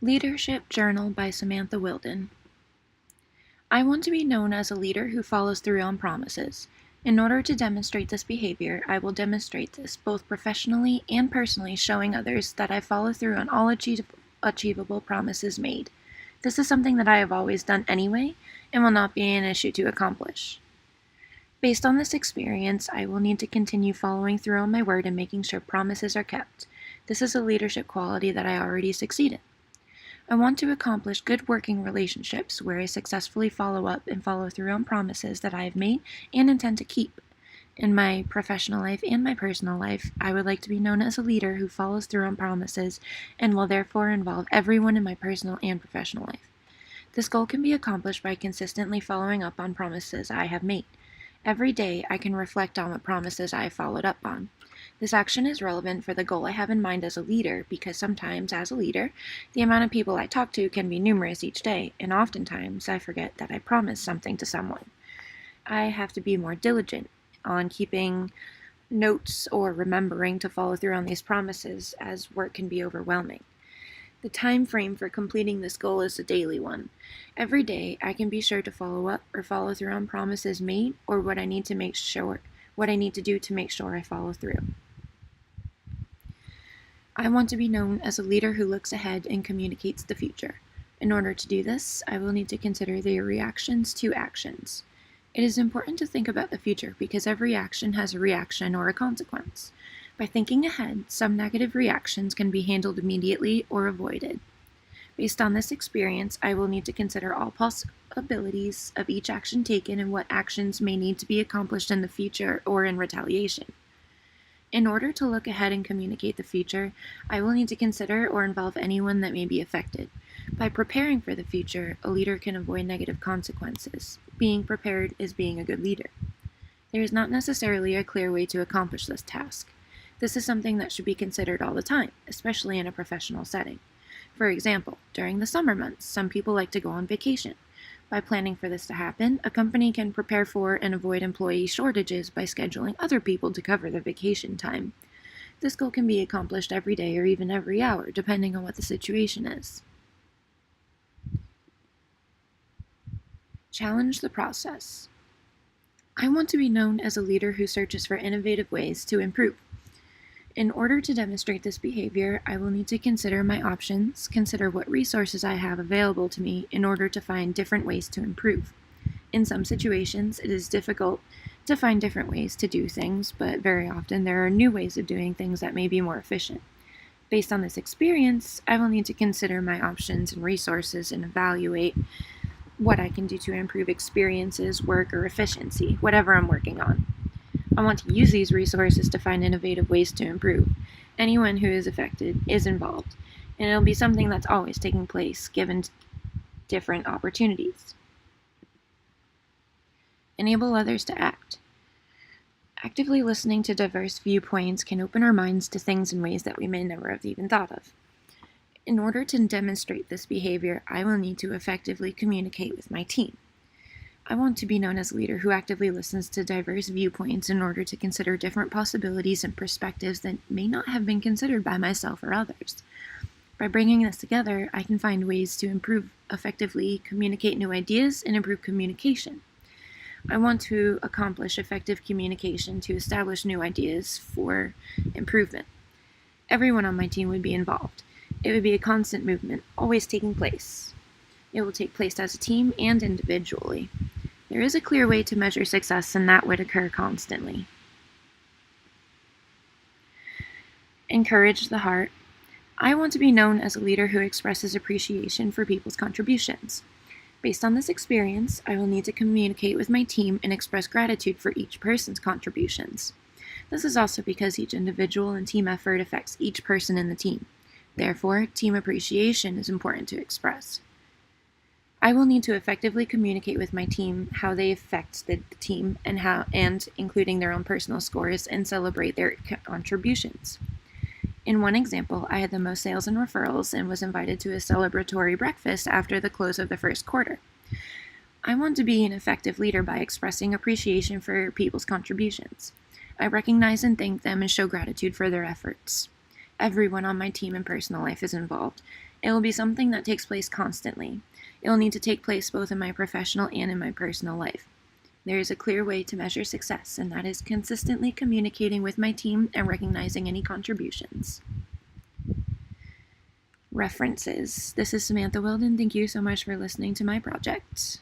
Leadership Journal by Samantha Wilden. I want to be known as a leader who follows through on promises. In order to demonstrate this behavior, I will demonstrate this both professionally and personally, showing others that I follow through on all achievable promises made. This is something that I have always done anyway and will not be an issue to accomplish. Based on this experience, I will need to continue following through on my word and making sure promises are kept. This is a leadership quality that I already succeed in. I want to accomplish good working relationships where I successfully follow up and follow through on promises that I have made and intend to keep. In my professional life and my personal life, I would like to be known as a leader who follows through on promises and will therefore involve everyone in my personal and professional life. This goal can be accomplished by consistently following up on promises I have made. Every day, I can reflect on what promises I have followed up on. This action is relevant for the goal I have in mind as a leader because sometimes, as a leader, the amount of people I talk to can be numerous each day, and oftentimes I forget that I promised something to someone. I have to be more diligent on keeping notes or remembering to follow through on these promises, as work can be overwhelming. The time frame for completing this goal is a daily one. Every day, I can be sure to follow up or follow through on promises made or what I need to do to make sure I follow through. I want to be known as a leader who looks ahead and communicates the future. In order to do this, I will need to consider the reactions to actions. It is important to think about the future because every action has a reaction or a consequence. By thinking ahead, some negative reactions can be handled immediately or avoided. Based on this experience, I will need to consider all possibilities of each action taken and what actions may need to be accomplished in the future or in retaliation. In order to look ahead and communicate the future, I will need to consider or involve anyone that may be affected. By preparing for the future, a leader can avoid negative consequences. Being prepared is being a good leader. There is not necessarily a clear way to accomplish this task. This is something that should be considered all the time, especially in a professional setting. For example, during the summer months, some people like to go on vacation. By planning for this to happen, a company can prepare for and avoid employee shortages by scheduling other people to cover the vacation time. This goal can be accomplished every day or even every hour, depending on what the situation is. Challenge the process. I want to be known as a leader who searches for innovative ways to improve. In order to demonstrate this behavior, I will need to consider my options, consider what resources I have available to me in order to find different ways to improve. In some situations, it is difficult to find different ways to do things, but very often there are new ways of doing things that may be more efficient. Based on this experience, I will need to consider my options and resources and evaluate what I can do to improve experiences, work, or efficiency, whatever I'm working on. I want to use these resources to find innovative ways to improve. Anyone who is affected is involved, and it'll be something that's always taking place given different opportunities. Enable others to act. Actively listening to diverse viewpoints can open our minds to things in ways that we may never have even thought of. In order to demonstrate this behavior, I will need to effectively communicate with my team. I want to be known as a leader who actively listens to diverse viewpoints in order to consider different possibilities and perspectives that may not have been considered by myself or others. By bringing this together, I can find ways to effectively communicate new ideas and improve communication. I want to accomplish effective communication to establish new ideas for improvement. Everyone on my team would be involved. It would be a constant movement, always taking place. It will take place as a team and individually. There is a clear way to measure success, and that would occur constantly. Encourage the heart. I want to be known as a leader who expresses appreciation for people's contributions. Based on this experience, I will need to communicate with my team and express gratitude for each person's contributions. This is also because each individual and team effort affects each person in the team. Therefore, team appreciation is important to express. I will need to effectively communicate with my team how they affect the team and including their own personal scores and celebrate their contributions. In one example, I had the most sales and referrals and was invited to a celebratory breakfast after the close of the first quarter. I want to be an effective leader by expressing appreciation for people's contributions. I recognize and thank them and show gratitude for their efforts. Everyone on my team and personal life is involved. It will be something that takes place constantly. It will need to take place both in my professional and in my personal life. There is a clear way to measure success, and that is consistently communicating with my team and recognizing any contributions. References. This is Samantha Whilden. Thank you so much for listening to my project.